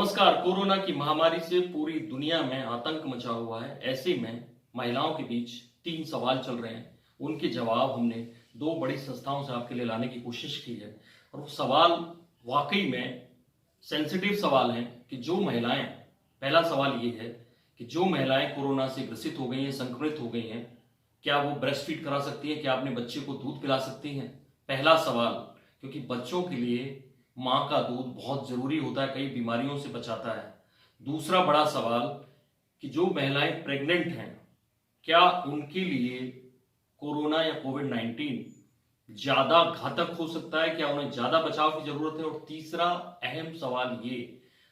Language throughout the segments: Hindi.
नमस्कार। कोरोना की महामारी से पूरी दुनिया में आतंक मचा हुआ है। ऐसे में महिलाओं के बीच 3 सवाल चल रहे हैं। उनके जवाब हमने 2 बड़ी संस्थाओं से आपके लिए लाने की कोशिश की है और वो सवाल वाकई में सेंसिटिव सवाल हैं कि जो महिलाएं, पहला सवाल ये है कि जो महिलाएं कोरोना से ग्रसित हो गई हैं, संक्रमित हो गई हैं, क्या वो ब्रेस्ट फीड करा सकती हैं? क्या अपने बच्चे को दूध पिला सकती हैं? पहला सवाल, क्योंकि बच्चों के लिए माँ का दूध बहुत जरूरी होता है, कई बीमारियों से बचाता है। दूसरा बड़ा सवाल कि जो महिलाएं प्रेग्नेंट हैं, क्या उनके लिए कोरोना या कोविड-19 ज्यादा घातक हो सकता है? क्या उन्हें ज्यादा बचाव की जरूरत है? और तीसरा अहम सवाल ये,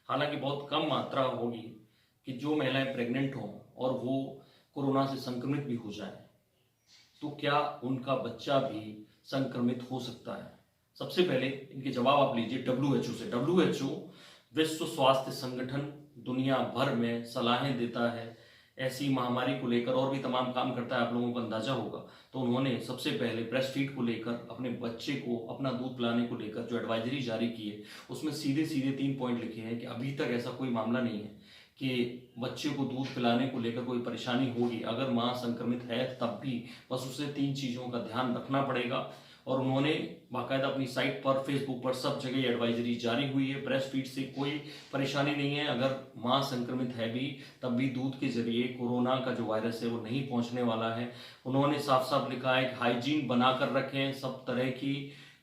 हालांकि बहुत कम मात्रा होगी, कि जो महिलाएं प्रेग्नेंट हों और वो कोरोना से संक्रमित भी हो जाए, तो क्या उनका बच्चा भी संक्रमित हो सकता है? सबसे पहले इनके जवाब आप लीजिए WHO से। WHO विश्व स्वास्थ्य संगठन दुनिया भर में सलाहें देता है ऐसी महामारी को लेकर, और भी तमाम काम करता है, आप लोगों को अंदाजा होगा। तो उन्होंने सबसे पहले ब्रेस्ट फीड को लेकर, अपने बच्चे को अपना दूध पिलाने को लेकर जो एडवाइजरी जारी की है, उसमें सीधे सीधे 3 पॉइंट लिखे हैं कि अभी तक ऐसा कोई मामला नहीं है कि बच्चे को दूध पिलाने को लेकर कोई परेशानी होगी। अगर माँ संक्रमित है तब भी बस उसे 3 चीज़ों का ध्यान रखना पड़ेगा। और उन्होंने बाकायदा अपनी साइट पर, फेसबुक पर, सब जगह एडवाइजरी जारी हुई है। ब्रेस्ट फीड से कोई परेशानी नहीं है, अगर माँ संक्रमित है भी तब भी दूध के जरिए कोरोना का जो वायरस है वो नहीं पहुंचने वाला है। उन्होंने साफ साफ लिखा है कि हाइजीन बनाकर रखें सब तरह की,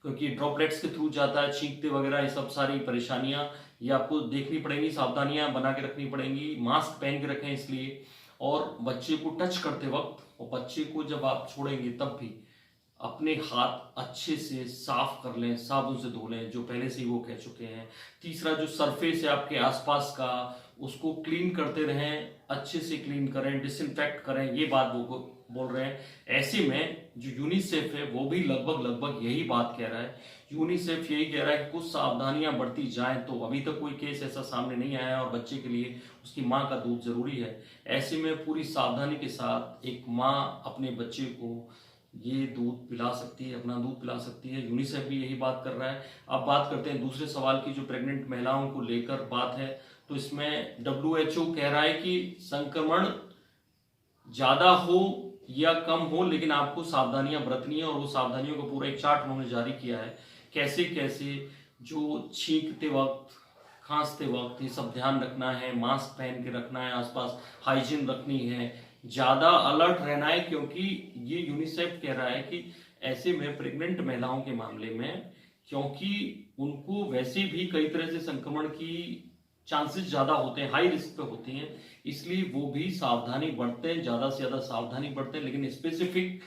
क्योंकि ड्रॉपलेट्स के थ्रू जाता है, छींकते वगैरह, ये सब सारी परेशानियां ये आपको देखनी पड़ेंगी, सावधानियां बना के रखनी पड़ेंगी। मास्क पहन के रखें इसलिए, और बच्चे को टच करते वक्त और बच्चे को जब आप छोड़ेंगे तब भी अपने हाथ अच्छे से साफ कर लें, साबुन से धो लें, जो पहले से ही वो कह चुके हैं। तीसरा, जो सरफेस है आपके आसपास का, उसको क्लीन करते रहें, अच्छे से क्लीन करें, डिसइंफेक्ट करें, ये बात वो बोल रहे हैं। ऐसे में जो यूनिसेफ है वो भी लगभग यही बात कह रहा है। यूनिसेफ यही कह रहा है कि कुछ सावधानियां बरती जाएं। तो अभी तक कोई केस ऐसा सामने नहीं आया है और बच्चे के लिए उसकी माँ का दूध जरूरी है। ऐसे में पूरी सावधानी के साथ एक माँ अपने बच्चे को ये दूध पिला सकती है, अपना दूध पिला सकती है। यूनिसेफ भी यही बात कर रहा है। अब बात करते हैं दूसरे सवाल की, जो प्रेग्नेंट महिलाओं को लेकर बात है। तो इसमें WHO कह रहा है कि संक्रमण ज्यादा हो या कम हो, लेकिन आपको सावधानियां बरतनी है, और वो सावधानियों का पूरा एक चार्ट उन्होंने जारी किया है। कैसे कैसे, जो छींकते वक्त, खांसते वक्त, ये सब ध्यान रखना है, मास्क पहन के रखना है, आसपास हाइजीन रखनी है, ज्यादा अलर्ट रहना है, क्योंकि ये यूनिसेफ कह रहा है कि ऐसे में प्रेग्नेंट महिलाओं के मामले में, क्योंकि उनको वैसे भी कई तरह से संक्रमण की चांसेस ज्यादा होते हैं, हाई रिस्क पे होती हैं, इसलिए वो भी सावधानी बरतें, ज्यादा से ज्यादा सावधानी बरतें। लेकिन स्पेसिफिक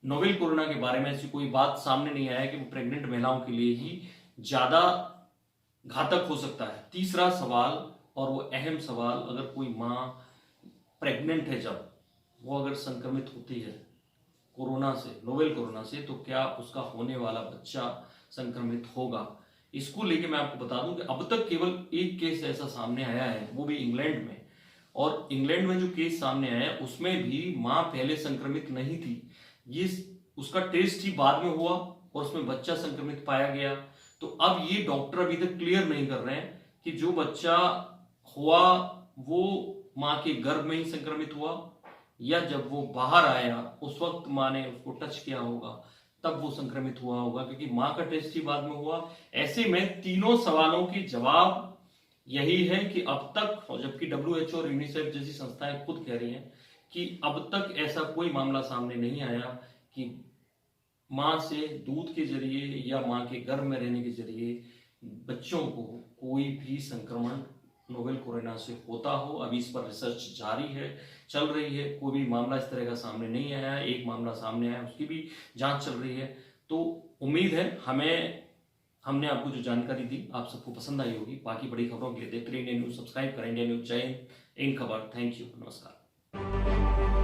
नोवेल कोरोना के बारे में ऐसी कोई बात सामने नहीं आया कि वो प्रेग्नेंट महिलाओं के लिए ही ज्यादा घातक हो सकता है। तीसरा सवाल, और वो अहम सवाल, अगर कोई माँ प्रेग्नेंट है, जब वो अगर संक्रमित होती है कोरोना से, नोवेल कोरोना से, तो क्या उसका होने वाला बच्चा संक्रमित होगा? इसको लेके मैं आपको बता दूं कि अब तक केवल एक केस ऐसा सामने आया है, वो भी इंग्लैंड में। और इंग्लैंड में जो केस सामने आया उसमें भी माँ पहले संक्रमित नहीं थी, ये उसका टेस्ट ही बाद में हुआ और उसमें बच्चा संक्रमित पाया गया। तो अब ये डॉक्टर अभी तक क्लियर नहीं कर रहे हैं कि जो बच्चा हुआ वो माँ के गर्भ में ही संक्रमित हुआ, या जब वो बाहर आया उस वक्त माँ ने उसको टच किया होगा तब वो संक्रमित हुआ होगा, क्योंकि माँ का टेस्ट ही बाद में हुआ। ऐसे में तीनों सवालों के जवाब यही है कि अब तक, और जबकि WHO और यूनिसेफ जैसी संस्थाएं खुद कह रही हैं कि अब तक ऐसा कोई मामला सामने नहीं आया कि माँ से दूध के जरिए या माँ के गर्भ में रहने के जरिए बच्चों को कोई भी संक्रमण नोवेल कोरोना से होता हो। अभी इस पर रिसर्च जारी है, चल रही है, कोई भी मामला इस तरह का सामने नहीं आया है। एक मामला सामने आया, उसकी भी जांच चल रही है। तो उम्मीद है हमने आपको जो जानकारी दी आप सबको पसंद आई होगी। बाकी बड़ी खबरों के लिए देखते रहिए इंडिया न्यूज, सब्सक्राइब करें इंडिया न्यूज। जय हिंद, इन खबर। थैंक यू, नमस्कार।